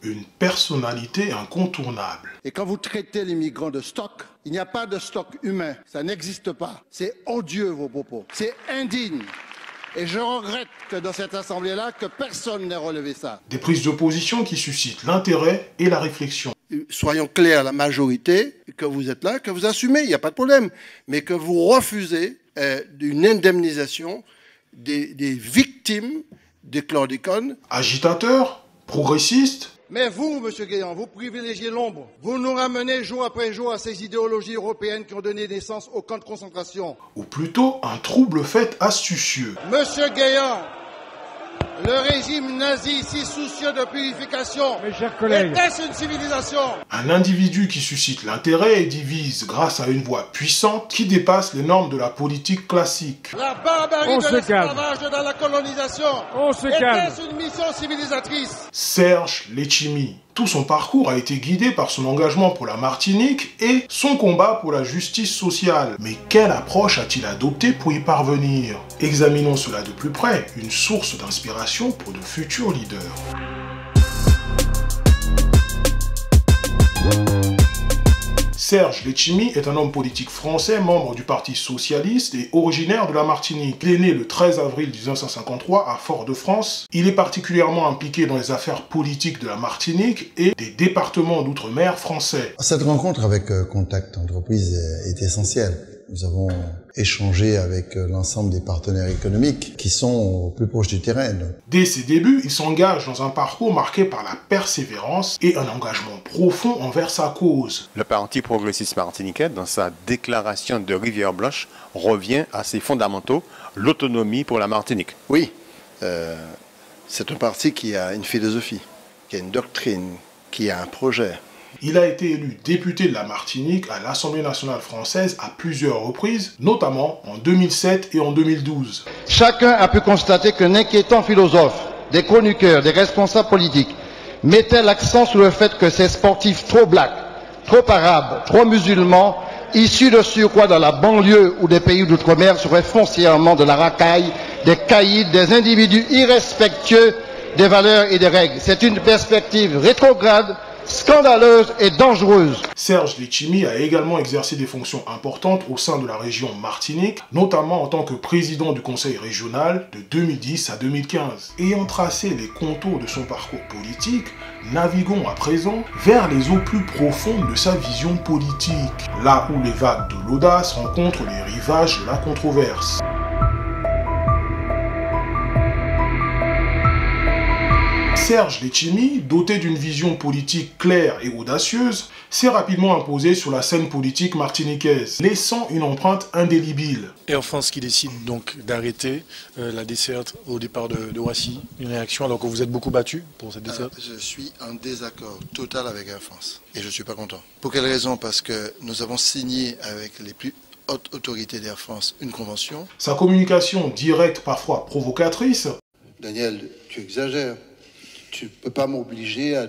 Une personnalité incontournable. Et quand vous traitez les migrants de stock, il n'y a pas de stock humain. Ça n'existe pas. C'est odieux vos propos. C'est indigne. Et je regrette que dans cette assemblée-là, que personne n'ait relevé ça. Des prises de position qui suscitent l'intérêt et la réflexion. Soyons clairs, la majorité, que vous êtes là, que vous assumez, il n'y a pas de problème. Mais que vous refusez une indemnisation des victimes des chlordécone. Agitateur, progressiste. Mais vous, M. Guéant, vous privilégiez l'ombre. Vous nous ramenez jour après jour à ces idéologies européennes qui ont donné naissance aux camps de concentration. Ou plutôt un trouble fait astucieux. M. Guéant, le régime nazi si soucieux de purification, mes chers collègues, était-ce une civilisation? Un individu qui suscite l'intérêt et divise grâce à une voix puissante qui dépasse les normes de la politique classique. La barbarie de l'esclavage dans la colonisation était-ce une mission civilisatrice? Serge Letchimy. Tout son parcours a été guidé par son engagement pour la Martinique et son combat pour la justice sociale. Mais quelle approche a-t-il adoptée pour y parvenir? Examinons cela de plus près, une source d'inspiration pour de futurs leaders. Serge Letchimy est un homme politique français, membre du Parti socialiste et originaire de la Martinique. Il est né le 13 avril 1953 à Fort-de-France. Il est particulièrement impliqué dans les affaires politiques de la Martinique et des départements d'outre-mer français. Cette rencontre avec Contact Entreprise est essentielle. Nous avons échangé avec l'ensemble des partenaires économiques qui sont au plus proche du terrain. Dès ses débuts, il s'engage dans un parcours marqué par la persévérance et un engagement profond envers sa cause. Le Parti progressiste martiniquais, dans sa déclaration de Rivière-Blanche, revient à ses fondamentaux, l'autonomie pour la Martinique. Oui, c'est un parti qui a une philosophie, qui a une doctrine, qui a un projet. Il a été élu député de la Martinique à l'Assemblée nationale française à plusieurs reprises, notamment en 2007 et en 2012. Chacun a pu constater qu'un inquiétant philosophe, des chroniqueurs, des responsables politiques mettaient l'accent sur le fait que ces sportifs trop blacks, trop arabes, trop musulmans, issus de surcroît dans la banlieue ou des pays d'outre-mer seraient foncièrement de la racaille, des caïds, des individus irrespectueux des valeurs et des règles. C'est une perspective rétrograde, scandaleuse et dangereuse. Serge Letchimy a également exercé des fonctions importantes au sein de la région Martinique, notamment en tant que président du conseil régional de 2010 à 2015. Ayant tracé les contours de son parcours politique, naviguons à présent vers les eaux plus profondes de sa vision politique, là où les vagues de l'audace rencontrent les rivages de la controverse. Serge Letchimy, doté d'une vision politique claire et audacieuse, s'est rapidement imposé sur la scène politique martiniquaise, laissant une empreinte indélébile. Air France qui décide donc d'arrêter la desserte au départ de Roissy, une réaction alors que vous êtes beaucoup battu pour cette desserte? Je suis en désaccord total avec Air France et je ne suis pas content. Pour quelle raison? Parce que nous avons signé avec les plus hautes autorités d'Air France une convention. Sa communication directe, parfois provocatrice. Daniel, tu exagères. Tu ne peux pas m'obliger à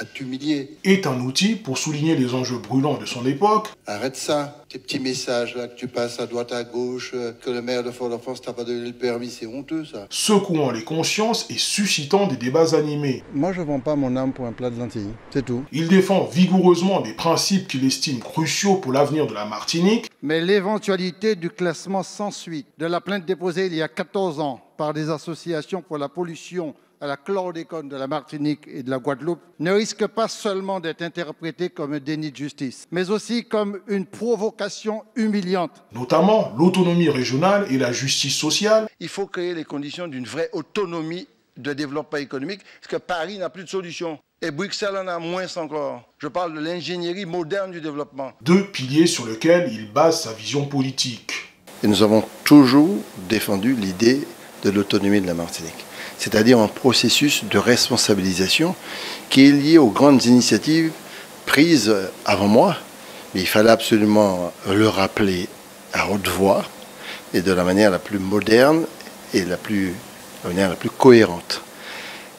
t'humilier. Est un outil pour souligner les enjeux brûlants de son époque. Arrête ça, tes petits messages là que tu passes à droite à gauche, que le maire de Fort-de-France t'a pas donné le permis, c'est honteux ça. Secouant les consciences et suscitant des débats animés. Moi je vends pas mon âme pour un plat de lentilles, c'est tout. Il défend vigoureusement des principes qu'il estime cruciaux pour l'avenir de la Martinique. Mais l'éventualité du classement sans suite de la plainte déposée il y a 14 ans par des associations pour la pollution à la chlordécone de la Martinique et de la Guadeloupe ne risque pas seulement d'être interprété comme un déni de justice, mais aussi comme une provocation humiliante. Notamment l'autonomie régionale et la justice sociale. Il faut créer les conditions d'une vraie autonomie de développement économique, parce que Paris n'a plus de solution. Et Bruxelles en a moins encore. Je parle de l'ingénierie moderne du développement. Deux piliers sur lesquels il base sa vision politique. Et nous avons toujours défendu l'idée de l'autonomie de la Martinique, c'est-à-dire un processus de responsabilisation qui est lié aux grandes initiatives prises avant moi. Mais il fallait absolument le rappeler à haute voix et de la manière la plus moderne et la manière la plus cohérente.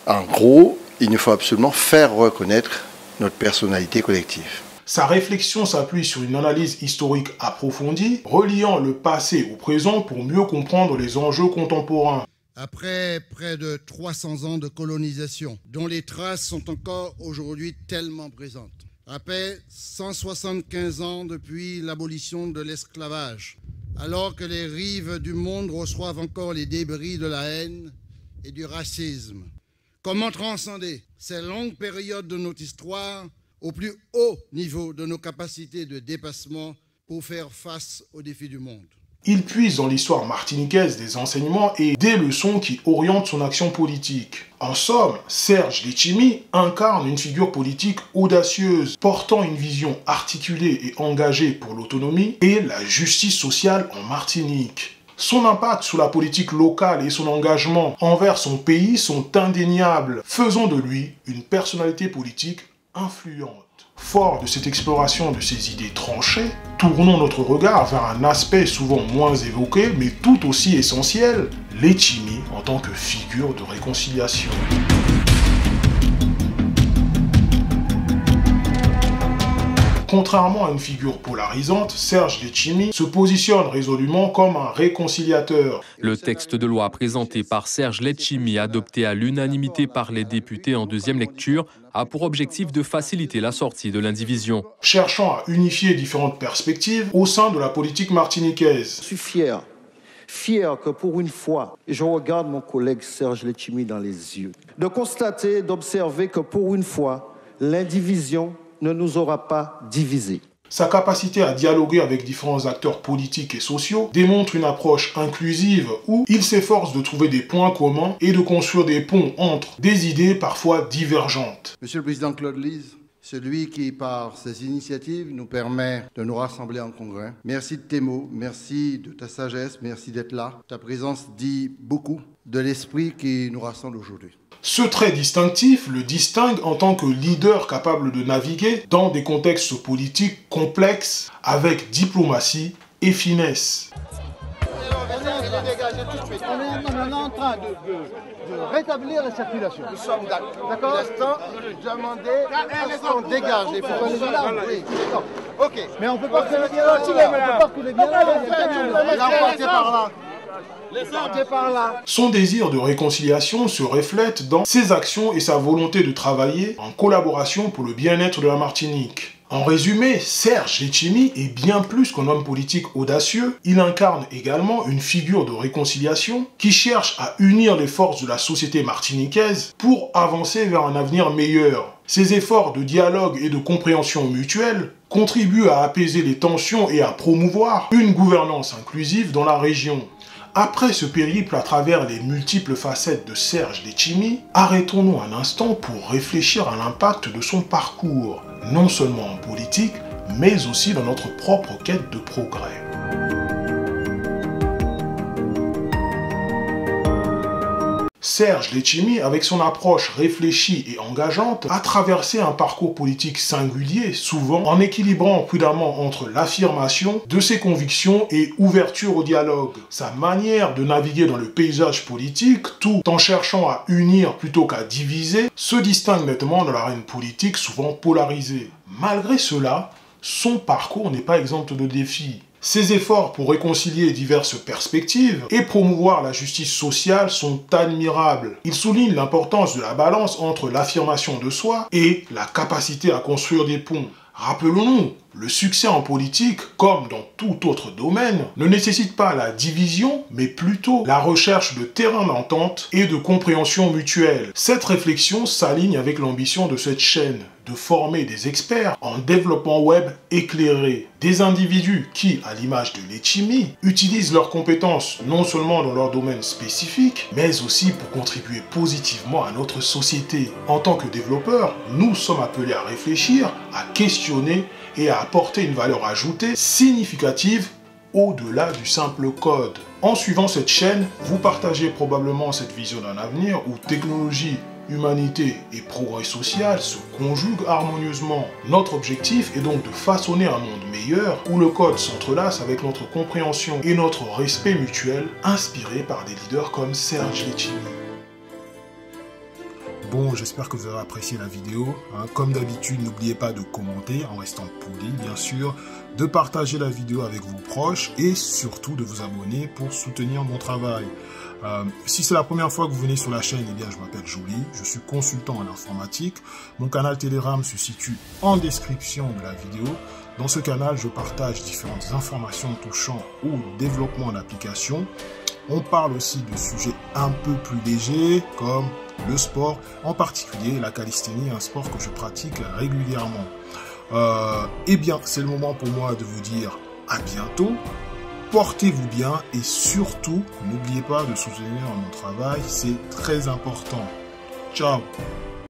En gros, il nous faut absolument faire reconnaître notre personnalité collective. Sa réflexion s'appuie sur une analyse historique approfondie, reliant le passé au présent pour mieux comprendre les enjeux contemporains. après près de 300 ans de colonisation, dont les traces sont encore aujourd'hui tellement présentes. Après 175 ans depuis l'abolition de l'esclavage, alors que les rives du monde reçoivent encore les débris de la haine et du racisme. Comment transcender ces longues périodes de notre histoire au plus haut niveau de nos capacités de dépassement pour faire face aux défis du monde? Il puise dans l'histoire martiniquaise des enseignements et des leçons qui orientent son action politique. En somme, Serge Letchimy incarne une figure politique audacieuse, portant une vision articulée et engagée pour l'autonomie et la justice sociale en Martinique. Son impact sur la politique locale et son engagement envers son pays sont indéniables, faisant de lui une personnalité politique influente. Fort de cette exploration de ses idées tranchées, tournons notre regard vers un aspect souvent moins évoqué, mais tout aussi essentiel, Letchimy en tant que figure de réconciliation. Contrairement à une figure polarisante, Serge Letchimy se positionne résolument comme un réconciliateur. Le texte de loi présenté par Serge Letchimy, adopté à l'unanimité par les députés en deuxième lecture, a pour objectif de faciliter la sortie de l'indivision. Cherchant à unifier différentes perspectives au sein de la politique martiniquaise. Je suis fier que pour une fois, je regarde mon collègue Serge Letchimy dans les yeux, de constater, d'observer que pour une fois, l'indivision ne nous aura pas divisés. Sa capacité à dialoguer avec différents acteurs politiques et sociaux démontre une approche inclusive où il s'efforce de trouver des points communs et de construire des ponts entre des idées parfois divergentes. Monsieur le Président Claude Lise, celui qui, par ses initiatives, nous permet de nous rassembler en congrès. Merci de tes mots, merci de ta sagesse, merci d'être là. Ta présence dit beaucoup de l'esprit qui nous rassemble aujourd'hui. Ce trait distinctif le distingue en tant que leader capable de naviguer dans des contextes politiques complexes avec diplomatie et finesse. On est en train de rétablir la circulation. Nous sommes d'accord. Pour l'instant, demander à ce qu'on dégage les forces. Oui, ok. Mais on ne peut pas couler bien là. On ne peut pas couler bien là. Son désir de réconciliation se reflète dans ses actions et sa volonté de travailler en collaboration pour le bien-être de la Martinique. En résumé, Serge Letchimy est bien plus qu'un homme politique audacieux, il incarne également une figure de réconciliation qui cherche à unir les forces de la société martiniquaise pour avancer vers un avenir meilleur. Ses efforts de dialogue et de compréhension mutuelle contribuent à apaiser les tensions et à promouvoir une gouvernance inclusive dans la région. Après ce périple à travers les multiples facettes de Serge Letchimy, arrêtons-nous un instant pour réfléchir à l'impact de son parcours, non seulement en politique, mais aussi dans notre propre quête de progrès. Serge Letchimy, avec son approche réfléchie et engageante, a traversé un parcours politique singulier, souvent en équilibrant prudemment entre l'affirmation de ses convictions et ouverture au dialogue. Sa manière de naviguer dans le paysage politique, tout en cherchant à unir plutôt qu'à diviser, se distingue nettement dans l'arène politique souvent polarisée. Malgré cela, son parcours n'est pas exempt de défis. Ses efforts pour réconcilier diverses perspectives et promouvoir la justice sociale sont admirables. Il souligne l'importance de la balance entre l'affirmation de soi et la capacité à construire des ponts. Rappelons-nous, le succès en politique, comme dans tout autre domaine, ne nécessite pas la division, mais plutôt la recherche de terrains d'entente et de compréhension mutuelle. Cette réflexion s'aligne avec l'ambition de cette chaîne, de former des experts en développement web éclairé. Des individus qui, à l'image de Letchimy, utilisent leurs compétences non seulement dans leur domaine spécifique, mais aussi pour contribuer positivement à notre société. En tant que développeurs, nous sommes appelés à réfléchir, à questionner et à apporter une valeur ajoutée significative au-delà du simple code. En suivant cette chaîne, vous partagez probablement cette vision d'un avenir où technologie, humanité et progrès social se conjuguent harmonieusement. Notre objectif est donc de façonner un monde meilleur où le code s'entrelace avec notre compréhension et notre respect mutuel, inspiré par des leaders comme Serge Letchimy. Bon, j'espère que vous avez apprécié la vidéo. Comme d'habitude, n'oubliez pas de commenter en restant poli, bien sûr, de partager la vidéo avec vos proches et surtout de vous abonner pour soutenir mon travail. Si c'est la première fois que vous venez sur la chaîne, eh bien, je m'appelle Joly, je suis consultant en informatique. Mon canal Telegram se situe en description de la vidéo. Dans ce canal, je partage différentes informations touchant au développement d'applications. On parle aussi de sujets un peu plus légers comme le sport, en particulier la calisthénie, un sport que je pratique régulièrement. Eh bien, c'est le moment pour moi de vous dire à bientôt. Portez-vous bien et surtout, n'oubliez pas de soutenir mon travail, c'est très important. Ciao!